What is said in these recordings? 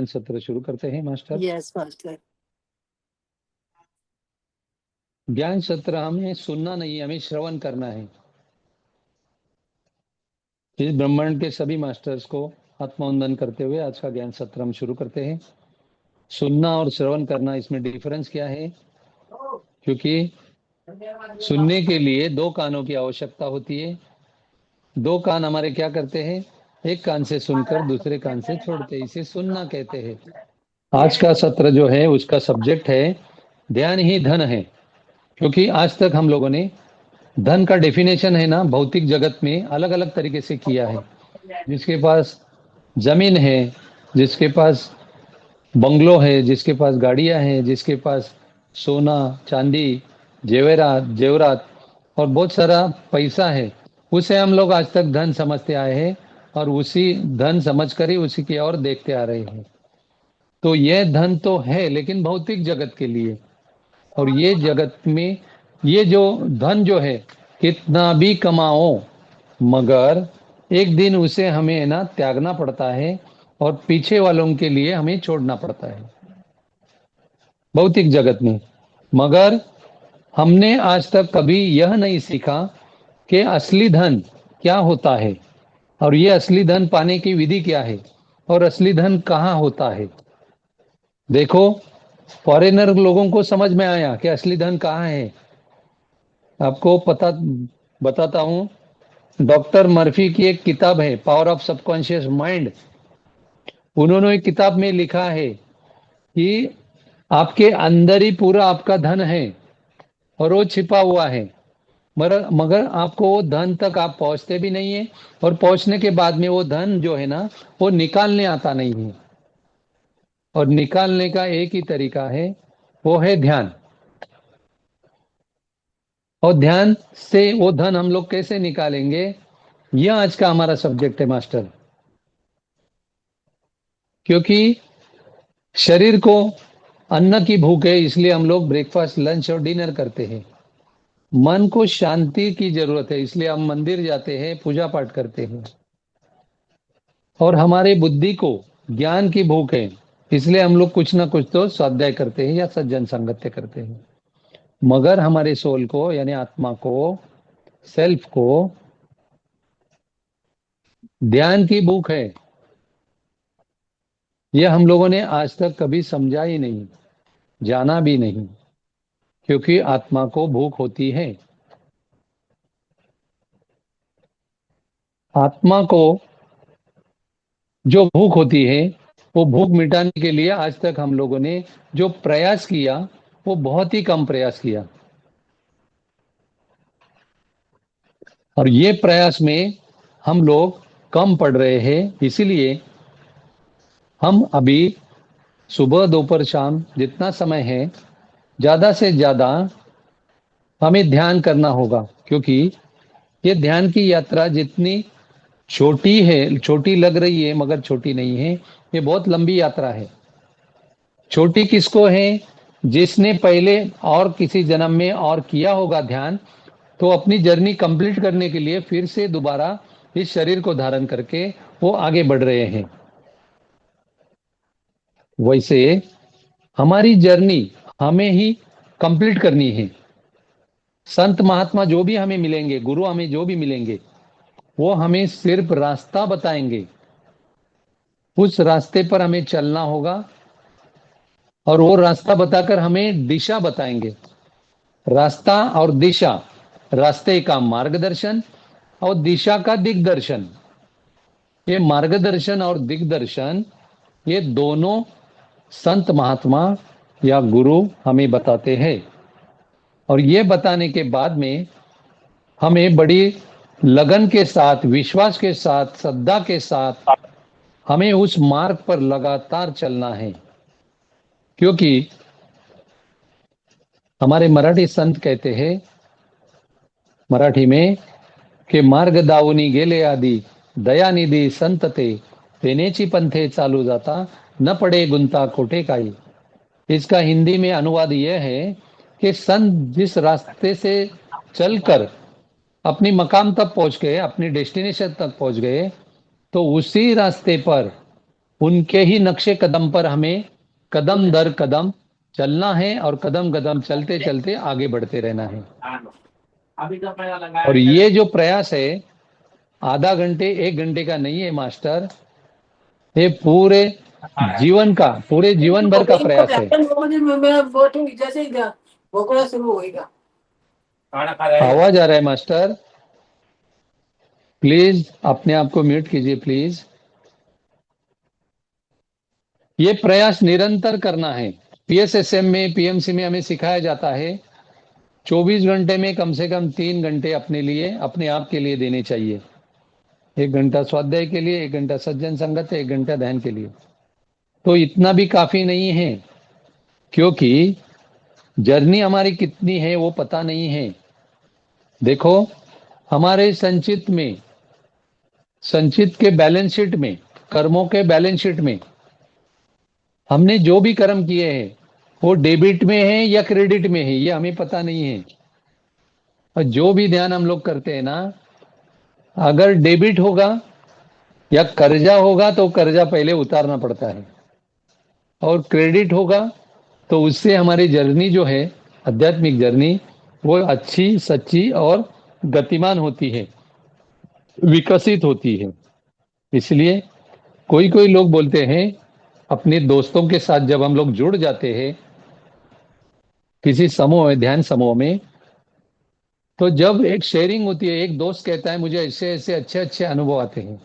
ज्ञान सत्र शुरू करते हैं मास्टर। Yes master. ज्ञान सत्र हमें सुनना नहीं, हमें श्रवण करना है। इस ब्रह्मांड के सभी मास्टर्स को आत्मवंदन करते हुए आज का ज्ञान सत्र हम शुरू करते हैं। सुनना और श्रवण करना, इसमें डिफरेंस क्या है? क्योंकि सुनने के लिए दो कानों की आवश्यकता होती है। दो कान हमारे क्या करते हैं? एक कान से सुनकर दूसरे कान से छोड़ते हैं, इसे सुनना कहते हैं। आज का सत्र जो है उसका सब्जेक्ट है ध्यान ही धन है। क्योंकि आज तक हम लोगों ने धन का डेफिनेशन है ना, भौतिक जगत में अलग अलग तरीके से किया है। जिसके पास जमीन है, जिसके पास बंगलो है, जिसके पास गाड़ियां हैं, जिसके पास सोना चांदी जेवरात और बहुत सारा पैसा है, उसे हम लोग आज तक धन समझते आए हैं और उसी धन समझकर ही उसी की ओर देखते आ रहे हैं। तो यह धन तो है लेकिन भौतिक जगत के लिए, और ये जगत में ये जो धन जो है कितना भी कमाओ मगर एक दिन उसे हमें ना त्यागना पड़ता है और पीछे वालों के लिए हमें छोड़ना पड़ता है भौतिक जगत में। मगर हमने आज तक कभी यह नहीं सीखा कि असली धन क्या होता है और ये असली धन पाने की विधि क्या है और असली धन कहाँ होता है। देखो, फॉरेनर लोगों को समझ में आया कि असली धन कहाँ है। आपको पता बताता हूँ, डॉक्टर मर्फी की एक किताब है पावर ऑफ सबकॉन्शियस माइंड। उन्होंने एक किताब में लिखा है कि आपके अंदर ही पूरा आपका धन है और वो छिपा हुआ है, मगर आपको वो धन तक आप पहुंचते भी नहीं है और पहुंचने के बाद में वो धन जो है ना वो निकालने आता नहीं है। और निकालने का एक ही तरीका है, वो है ध्यान। और ध्यान से वो धन हम लोग कैसे निकालेंगे, यह आज का हमारा सब्जेक्ट है मास्टर। क्योंकि शरीर को अन्न की भूख है, इसलिए हम लोग ब्रेकफास्ट लंच और डिनर करते हैं। मन को शांति की जरूरत है, इसलिए हम मंदिर जाते हैं, पूजा पाठ करते हैं। और हमारे बुद्धि को ज्ञान की भूख है, इसलिए हम लोग कुछ ना कुछ तो स्वाध्याय करते हैं या सज्जन संगत्य करते हैं। मगर हमारे सोल को यानी आत्मा को, सेल्फ को ध्यान की भूख है। यह हम लोगों ने आज तक कभी समझा ही नहीं, जाना भी नहीं। क्योंकि आत्मा को भूख होती है। आत्मा को जो भूख होती है वो भूख मिटाने के लिए आज तक हम लोगों ने जो प्रयास किया वो बहुत ही कम प्रयास किया। और ये प्रयास में हम लोग कम पड़ रहे हैं। इसीलिए हम अभी सुबह दोपहर शाम जितना समय है ज्यादा से ज्यादा हमें ध्यान करना होगा। क्योंकि ये ध्यान की यात्रा जितनी छोटी है, छोटी लग रही है मगर छोटी नहीं है, ये बहुत लंबी यात्रा है। छोटी किसको है? जिसने पहले और किसी जन्म में और किया होगा ध्यान, तो अपनी जर्नी कंप्लीट करने के लिए फिर से दोबारा इस शरीर को धारण करके वो आगे बढ़ रहे हैं। वैसे हमारी जर्नी हमें ही कंप्लीट करनी है। संत महात्मा जो भी हमें मिलेंगे, गुरु हमें जो भी मिलेंगे, वो हमें सिर्फ रास्ता बताएंगे। उस रास्ते पर हमें चलना होगा और वो रास्ता बताकर हमें दिशा बताएंगे। रास्ता और दिशा, रास्ते का मार्गदर्शन और दिशा का दिग्दर्शन। ये मार्गदर्शन और दिग्दर्शन ये दोनों संत महात्मा या गुरु हमें बताते हैं। और ये बताने के बाद में हमें बड़ी लगन के साथ, विश्वास के साथ, श्रद्धा के साथ हमें उस मार्ग पर लगातार चलना है। क्योंकि हमारे मराठी संत कहते हैं मराठी में कि मार्ग दावुनी गेले आधी दयानिधी संतते तेनेची पंथे चालू जाता न पड़े गुंता कोटे काई। इसका हिंदी में अनुवाद यह है कि संत जिस रास्ते से चलकर अपनी मकाम तक पहुंच गए, अपनी डेस्टिनेशन तक पहुंच गए, तो उसी रास्ते पर उनके ही नक्शे कदम पर हमें कदम दर कदम चलना है और कदम कदम चलते चलते आगे बढ़ते रहना है। और ये जो प्रयास है आधा घंटे 1 घंटे का नहीं है मास्टर, ये पूरे जीवन का, पूरे जीवन भर का प्रयास है। आवाज आ रहा है मास्टर, प्लीज अपने आप को म्यूट कीजिए प्लीज। ये प्रयास निरंतर करना है। पीएसएसएम में, पीएमसी में हमें सिखाया जाता है 24 घंटे में कम से कम 3 घंटे अपने लिए, अपने आप के लिए देने चाहिए। 1 घंटा स्वाध्याय के लिए, 1 घंटा सज्जन संगत, 1 घंटा ध्यान के लिए। तो इतना भी काफी नहीं है, क्योंकि जर्नी हमारी कितनी है वो पता नहीं है। देखो हमारे संचित के बैलेंस शीट में, कर्मों के बैलेंस शीट में हमने जो भी कर्म किए हैं वो डेबिट में है या क्रेडिट में है, ये हमें पता नहीं है। और जो भी ध्यान हम लोग करते हैं ना, अगर डेबिट होगा या कर्जा होगा तो कर्जा पहले उतारना पड़ता है, और क्रेडिट होगा तो उससे हमारी जर्नी जो है, आध्यात्मिक जर्नी, वो अच्छी, सच्ची और गतिमान होती है, विकसित होती है। इसलिए कोई कोई लोग बोलते हैं, अपने दोस्तों के साथ जब हम लोग जुड़ जाते हैं किसी समूह में, ध्यान समूह में, तो जब एक शेयरिंग होती है, एक दोस्त कहता है मुझे ऐसे ऐसे अच्छे अच्छे अनुभव आते हैं,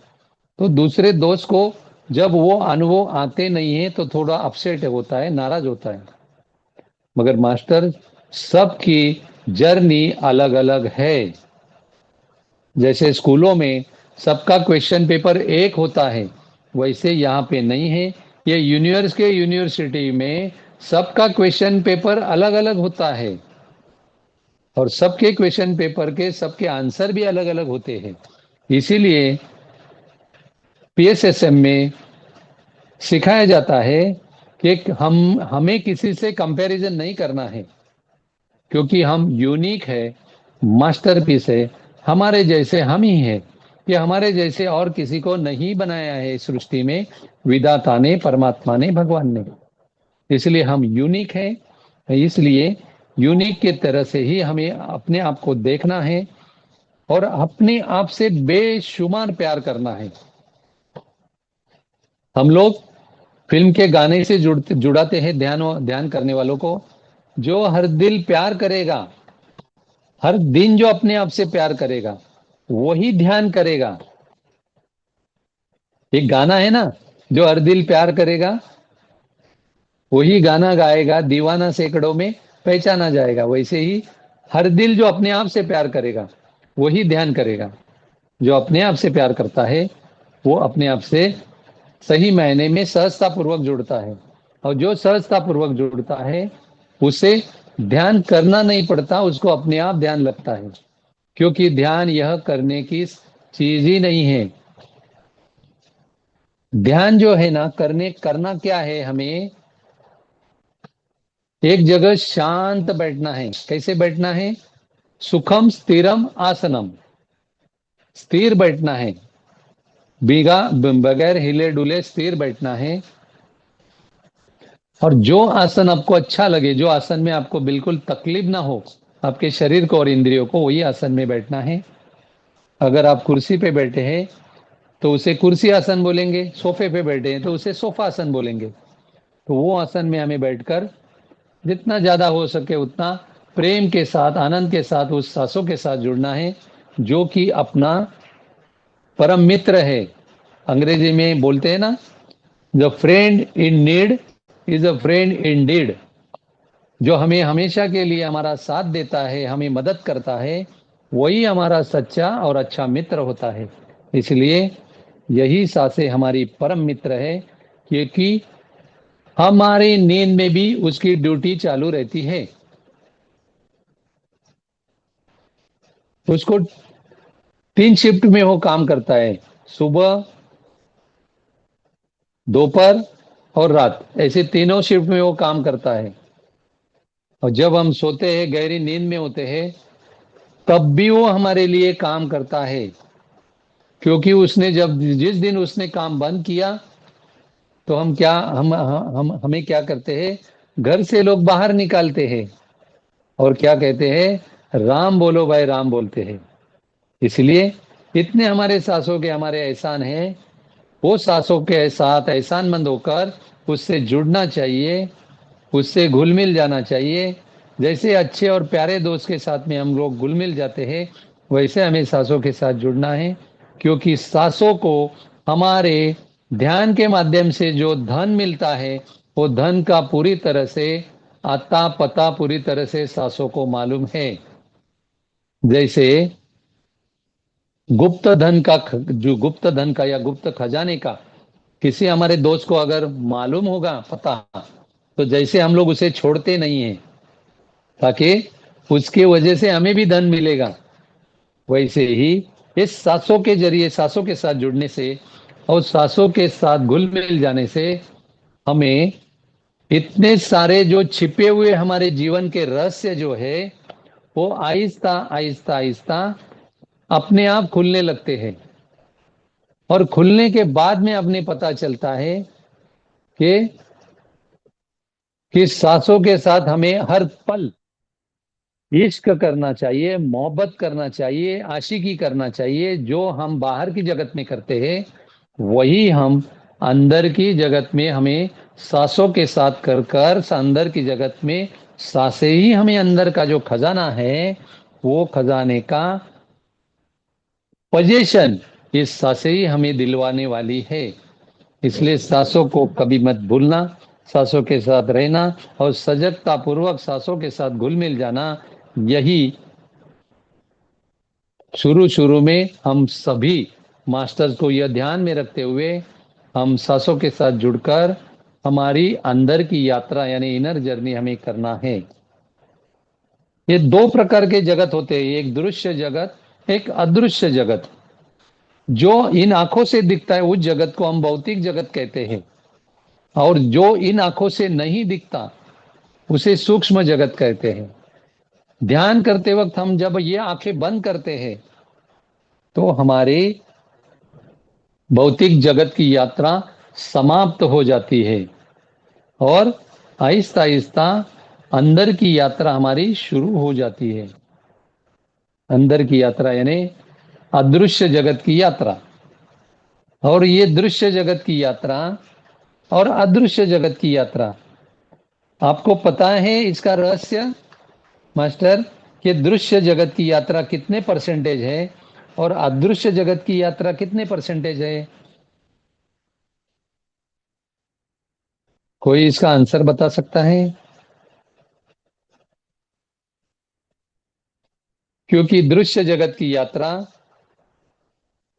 तो दूसरे दोस्त को जब वो अनुभव आते नहीं है तो थोड़ा अपसेट होता है, नाराज होता है। मगर मास्टर, सबकी जर्नी अलग अलग है। जैसे स्कूलों में सबका क्वेश्चन पेपर एक होता है, वैसे यहाँ पे नहीं है। ये यूनिवर्सिटी में सबका क्वेश्चन पेपर अलग अलग होता है, और सबके क्वेश्चन पेपर के सबके आंसर भी अलग अलग होते हैं। इसीलिए पीएसएसएम में सिखाया जाता है कि हमें किसी से कंपैरिजन नहीं करना है, क्योंकि हम यूनिक है, मास्टरपीस है, हमारे जैसे हम ही हैं। कि हमारे जैसे और किसी को नहीं बनाया है सृष्टि में, विधाता ने, परमात्मा ने, भगवान ने। इसलिए हम यूनिक हैं। इसलिए यूनिक की तरह से ही हमें अपने आप को देखना है और अपने आप से बेशुमार प्यार करना है। हम लोग फिल्म के गाने से जुड़ाते हैं ध्यान करने वालों को। जो हर दिल प्यार करेगा, हर दिन जो अपने आप से प्यार करेगा, वही ध्यान करेगा। एक गाना है ना, जो हर दिल प्यार करेगा वही गाना गाएगा, दीवाना सैकड़ों में पहचाना जाएगा। वैसे ही हर दिल जो अपने आप से प्यार करेगा वही ध्यान करेगा। जो अपने आप से प्यार करता है वो अपने आप से सही मायने में सहजता पूर्वक जुड़ता है, और जो सहजता पूर्वक जुड़ता है उसे ध्यान करना नहीं पड़ता, उसको अपने आप ध्यान लगता है। क्योंकि ध्यान यह करने की चीज ही नहीं है। ध्यान जो है ना, करना क्या है, हमें एक जगह शांत बैठना है। कैसे बैठना है? सुखम स्थिरम आसनम, स्थिर बैठना है, बगैर हिले डुले स्थिर बैठना है। और जो आसन आपको अच्छा लगे, जो आसन में आपको बिल्कुल तकलीफ ना हो आपके शरीर को और इंद्रियों को, वही आसन में बैठना है। अगर आप कुर्सी पे बैठे हैं तो उसे कुर्सी आसन बोलेंगे, सोफे पे बैठे हैं तो उसे सोफा आसन बोलेंगे। तो वो आसन में हमें बैठकर जितना ज्यादा हो सके उतना प्रेम के साथ, आनंद के साथ उस सांसों के साथ जुड़ना है, जो कि अपना परम मित्र है। अंग्रेजी में बोलते हैं ना, the friend in need is a friend in deed. जो हमें हमेशा के लिए हमारा साथ देता है, हमें मदद करता है, वही हमारा सच्चा और अच्छा मित्र होता है। इसलिए यही सांसें हमारी परम मित्र है, क्योंकि हमारी नींद में भी उसकी ड्यूटी चालू रहती है। उसको 3 शिफ्ट में वो काम करता है, सुबह, दोपहर और रात, ऐसे तीनों शिफ्ट में वो काम करता है। और जब हम सोते हैं, गहरी नींद में होते हैं, तब भी वो हमारे लिए काम करता है। क्योंकि उसने जिस दिन उसने काम बंद किया, तो हम क्या हम हमें क्या करते हैं, घर से लोग बाहर निकालते हैं और क्या कहते हैं, राम बोलो भाई राम बोलते हैं। इसलिए इतने हमारे सासों के हमारे एहसान हैं, वो सासों के साथ एहसानमंद होकर उससे जुड़ना चाहिए, उससे घुल मिल जाना चाहिए। जैसे अच्छे और प्यारे दोस्त के साथ में हम लोग घुल मिल जाते हैं, वैसे हमें सासों के साथ जुड़ना है। क्योंकि सासों को हमारे ध्यान के माध्यम से जो धन मिलता है, वो धन का पूरी तरह से आता पता पूरी तरह से सासों को मालूम है। जैसे गुप्त धन का जो गुप्त धन का या गुप्त खजाने का किसी हमारे दोस्त को अगर मालूम होगा पता, तो जैसे हम लोग उसे छोड़ते नहीं हैं ताकि उसके वजह से हमें भी धन मिलेगा, वैसे ही इस सासों के जरिए सासों के साथ जुड़ने से और सासों के साथ घुल मिल जाने से हमें इतने सारे जो छिपे हुए हमारे जीवन के रहस्य जो है, वो आहिस्ता आहिस्ता आहिस्ता अपने आप खुलने लगते हैं। और खुलने के बाद में अपने पता चलता है कि सासों के साथ हमें हर पल इश्क करना चाहिए, मोहब्बत करना चाहिए, आशिकी करना चाहिए। जो हम बाहर की जगत में करते हैं वही हम अंदर की जगत में हमें सासों के साथ कर कर अंदर की जगत में सासे ही हमें अंदर का जो खजाना है वो खजाने का पोजीशन इस सासे ही हमें दिलवाने वाली है। इसलिए सासों को कभी मत भूलना, सासों के साथ रहना और सजगता पूर्वक सासों के साथ घुल मिल जाना। यही शुरू शुरू में हम सभी मास्टर्स को यह ध्यान में रखते हुए हम सासों के साथ जुड़कर हमारी अंदर की यात्रा यानी इनर जर्नी हमें करना है। ये दो प्रकार के जगत होते हैं, एक दृश्य जगत, एक अदृश्य जगत। जो इन आंखों से दिखता है उस जगत को हम भौतिक जगत कहते हैं, और जो इन आंखों से नहीं दिखता उसे सूक्ष्म जगत कहते हैं। ध्यान करते वक्त हम जब ये आंखें बंद करते हैं तो हमारी भौतिक जगत की यात्रा समाप्त हो जाती है और आहिस्ता आहिस्ता अंदर की यात्रा हमारी शुरू हो जाती है। अंदर की यात्रा यानी अदृश्य जगत की यात्रा। और ये दृश्य जगत की यात्रा और अदृश्य जगत की यात्रा, आपको पता है इसका रहस्य मास्टर, कि दृश्य जगत की यात्रा कितने परसेंटेज है और अदृश्य जगत की यात्रा कितने परसेंटेज है? कोई इसका आंसर बता सकता है? क्योंकि दृश्य जगत की यात्रा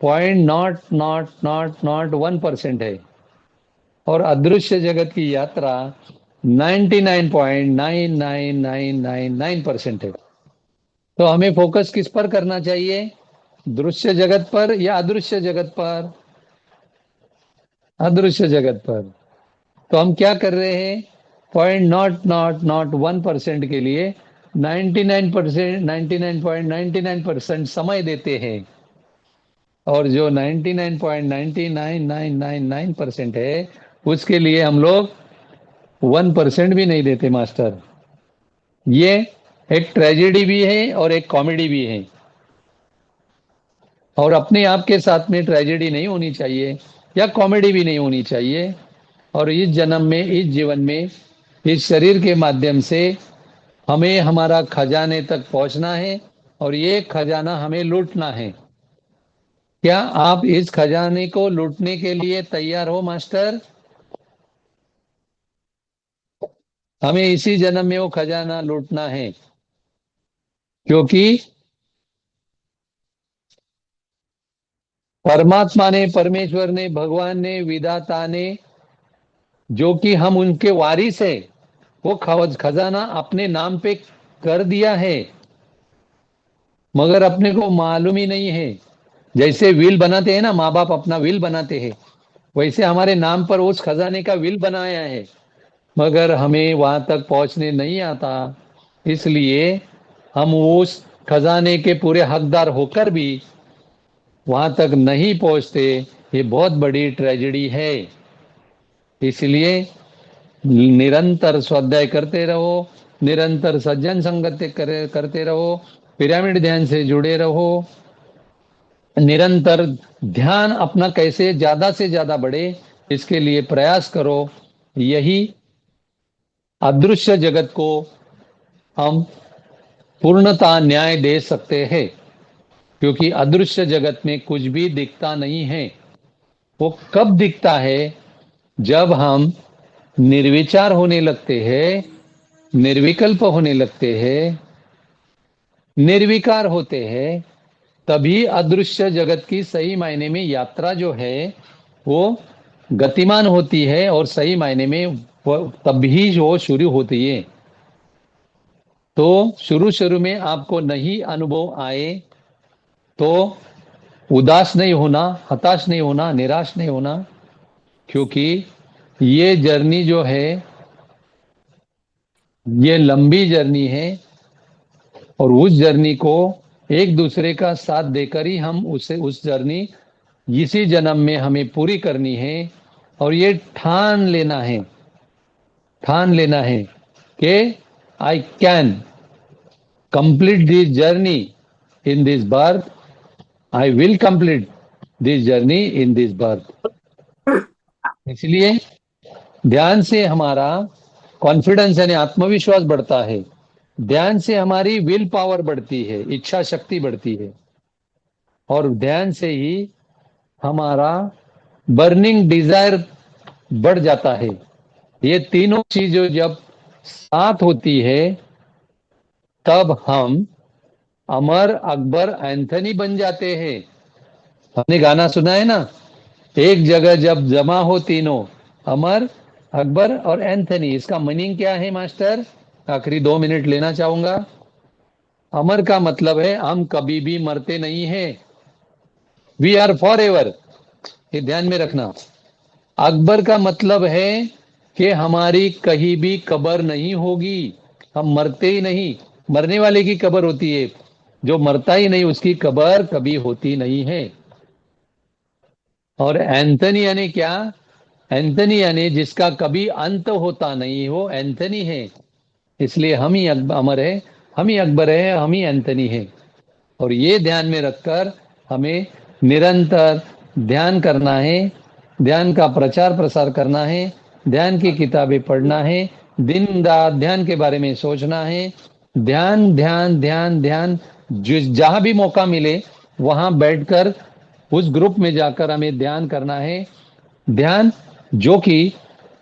0.0001% है और अदृश्य जगत की यात्रा 99.99999% है। तो हमें फोकस किस पर करना चाहिए, दृश्य जगत पर या अदृश्य जगत पर? अदृश्य जगत पर। तो हम क्या कर रहे हैं, 0.0001% के लिए 99% 99.99% समय देते हैं, और जो 99.99999% है उसके लिए हम लोग 1% भी नहीं देते मास्टर। ये एक ट्रेजेडी भी है और एक कॉमेडी भी है, और अपने आप के साथ में ट्रेजेडी नहीं होनी चाहिए या कॉमेडी भी नहीं होनी चाहिए। और इस जन्म में, इस जीवन में, इस शरीर के माध्यम से हमें हमारा खजाने तक पहुंचना है और ये खजाना हमें लूटना है। क्या आप इस खजाने को लूटने के लिए तैयार हो मास्टर? हमें इसी जन्म में वो खजाना लूटना है, क्योंकि परमात्मा ने, परमेश्वर ने, भगवान ने, विधाता ने, जो कि हम उनके वारिस है, वो खजाना अपने नाम पे कर दिया है, मगर अपने को मालूम ही नहीं है। जैसे विल बनाते हैं ना, माँ बाप अपना विल बनाते हैं, वैसे हमारे नाम पर उस खजाने का विल बनाया है, मगर हमें वहां तक पहुंचने नहीं आता। इसलिए हम उस खजाने के पूरे हकदार होकर भी वहां तक नहीं पहुंचते। ये बहुत बड़ी ट्रेजेडी है। इसलिए निरंतर स्वाध्याय करते रहो, निरंतर सज्जन संगत करते रहो, पिरामिड ध्यान से जुड़े रहो, निरंतर ध्यान अपना कैसे ज्यादा से ज्यादा बढ़े इसके लिए प्रयास करो। यही अदृश्य जगत को हम पूर्णता न्याय दे सकते हैं, क्योंकि अदृश्य जगत में कुछ भी दिखता नहीं है। वो कब दिखता है? जब हम निर्विचार होने लगते हैं, निर्विकल्प होने लगते हैं, निर्विकार होते हैं, तभी अदृश्य जगत की सही मायने में यात्रा जो है वो गतिमान होती है, और सही मायने में तभी वो शुरू होती है। तो शुरू शुरू में आपको नहीं अनुभव आए तो उदास नहीं होना, हताश नहीं होना, निराश नहीं होना, क्योंकि ये जर्नी जो है ये लंबी जर्नी है, और उस जर्नी को एक दूसरे का साथ देकर ही हम उस जर्नी इसी जन्म में हमें पूरी करनी है। और ये ठान लेना है कि I can complete this journey in this birth, I will complete this journey in this birth. इसलिए ध्यान से हमारा कॉन्फिडेंस यानी आत्मविश्वास बढ़ता है, ध्यान से हमारी विल पावर बढ़ती है, इच्छा शक्ति बढ़ती है, और ध्यान से ही हमारा बर्निंग डिजायर बढ़ जाता है। ये तीनों चीजें जब साथ होती है तब हम अमर, अकबर, एंथनी बन जाते हैं। हमने गाना सुना है ना, एक जगह जब जमा हो तीनों, अमर, अकबर और एंथनी। इसका मीनिंग क्या है मास्टर? आखिरी 2 मिनट लेना चाहूंगा। अमर का मतलब है हम कभी भी मरते नहीं है, वी आर फॉर एवर, ये ध्यान में रखना। अकबर का मतलब है कि हमारी कहीं भी कब्र नहीं होगी, हम मरते ही नहीं। मरने वाले की कब्र होती है, जो मरता ही नहीं उसकी कब्र कभी होती नहीं है। और एंथनी यानी क्या? एंथनी यानी जिसका कभी अंत होता नहीं, वो एंथनी है। इसलिए हम ही अमर है, हम ही अकबर है, हम ही एंथनी है। और ये ध्यान में रखकर हमें निरंतर ध्यान करना है, ध्यान का प्रचार प्रसार करना है, ध्यान की किताबें पढ़ना है, दिन रात ध्यान के बारे में सोचना है। ध्यान ध्यान ध्यान ध्यान, जिस जहां भी मौका मिले वहां बैठकर उस ग्रुप में जाकर हमें ध्यान करना है। ध्यान जो कि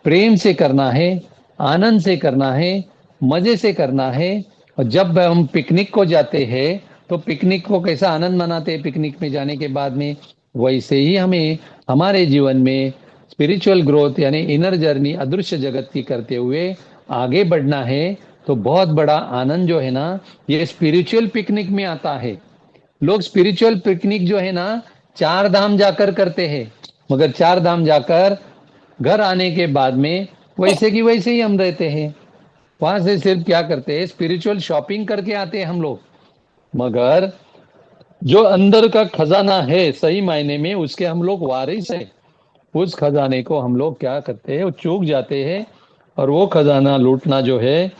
प्रेम से करना है, आनंद से करना है, मजे से करना है। और जब हम पिकनिक को जाते हैं तो पिकनिक को कैसा आनंद मनाते हैं पिकनिक में जाने के बाद में, वैसे ही हमें हमारे जीवन में स्पिरिचुअल ग्रोथ यानी इनर जर्नी अदृश्य जगत की करते हुए आगे बढ़ना है। तो बहुत बड़ा आनंद जो है ना, ये स्पिरिचुअल पिकनिक में आता है। लोग स्पिरिचुअल पिकनिक जो है ना 4 धाम जाकर करते हैं, मगर 4 धाम जाकर घर आने के बाद में वैसे की वैसे ही हम रहते हैं। वहां से सिर्फ क्या करते हैं, स्पिरिचुअल शॉपिंग करके आते हैं हम लोग, मगर जो अंदर का खजाना है सही मायने में उसके हम लोग वारिस हैं। उस खजाने को हम लोग क्या करते हैं, वो चूक जाते हैं। और वो खजाना लूटना जो है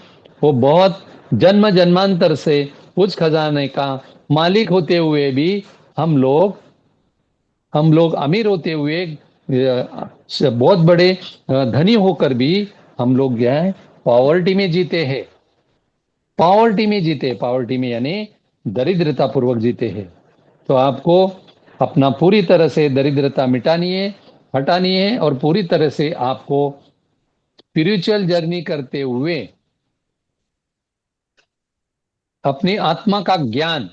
वो बहुत जन्म जन्मांतर से उस खजाने का मालिक होते हुए भी हम लोग अमीर होते हुए बहुत बड़े धनी होकर भी हम लोग क्या है, पॉवर्टी में जीते हैं। पॉवर्टी में जीते, पॉवर्टी में यानी दरिद्रता पूर्वक जीते हैं। तो आपको अपना पूरी तरह से दरिद्रता मिटानी है, हटानी है, और पूरी तरह से आपको स्पिरिचुअल जर्नी करते हुए अपनी आत्मा का ज्ञान,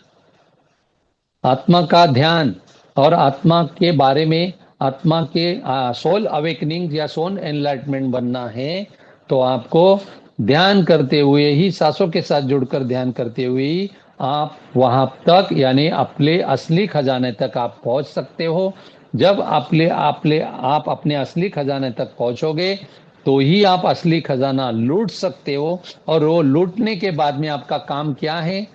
आत्मा का ध्यान और आत्मा के बारे में, आत्मा के सोल अवेकनिंग या सोल एनलाइटमेंट बनना है। तो आपको ध्यान करते हुए ही, सांसों के साथ जुड़कर ध्यान करते हुए ही आप वहां तक यानी अपने असली खजाने तक आप पहुंच सकते हो। जब आप अपने असली खजाने तक पहुंचोगे तो ही आप असली खजाना लूट सकते हो। और वो लूटने के बाद में आपका काम क्या है?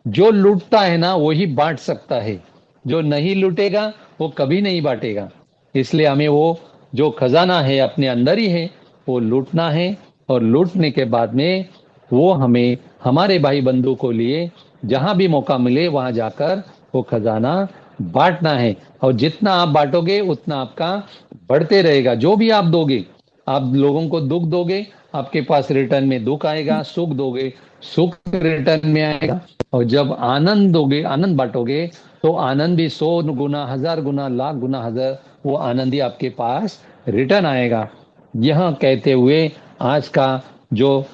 जो लूटता है ना वही बांट सकता है, जो नहीं लूटेगा वो कभी नहीं बांटेगा। इसलिए हमें वो जो खजाना है अपने अंदर ही है, वो लूटना है, और लूटने के बाद में वो हमें हमारे भाई बंधु को लिए जहां भी मौका मिले वहां जाकर वो खजाना बांटना है। और जितना आप बांटोगे उतना आपका बढ़ते रहेगा। जो भी आप दोगे, आप लोगों को दुख दोगे, आपके पास रिटर्न में दुख आएगा। सुख दोगे, सुख रिटर्न में आएगा। और जब आनंद दोगे, आनंद बांटोगे, तो आनंद भी 100 गुना, 1000 गुना, लाख गुना, हजार, वो आनंद ही आपके पास रिटर्न आएगा। यह कहते हुए आज का जो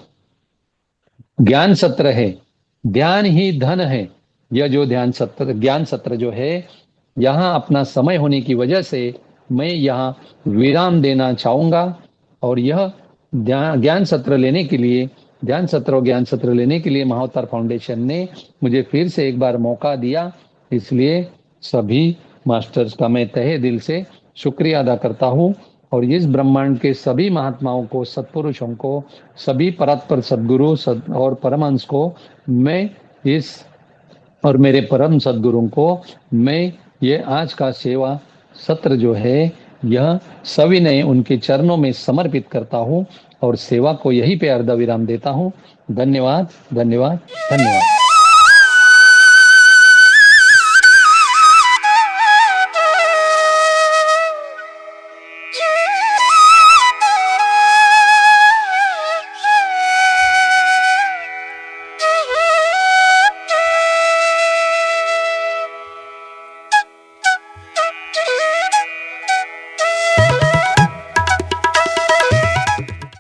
ज्ञान सत्र है, ध्यान ही धन है, यह जो ध्यान सत्र, ज्ञान सत्र जो है, यहाँ अपना समय होने की वजह से मैं यहाँ विराम देना चाहूंगा। और यह ज्ञान सत्र लेने के लिए, ध्यान सत्र और ज्ञान सत्र लेने के लिए महाअवतार फाउंडेशन ने मुझे फिर से एक बार मौका दिया। इसलिए सभी मास्टर्स का मैं तहे दिल से शुक्रिया अदा करता हूँ। और इस ब्रह्मांड के सभी महात्माओं को, सत्पुरुषों को, सभी परात्पर सद्गुरु और परमहंस को मैं इस, और मेरे परम सद्गुरु को मैं ये आज का सेवा सत्र जो है, यह सविनय उनके चरणों में समर्पित करता हूँ और सेवा को यहीं पे अर्ध विराम देता हूँ। धन्यवाद, धन्यवाद, धन्यवाद।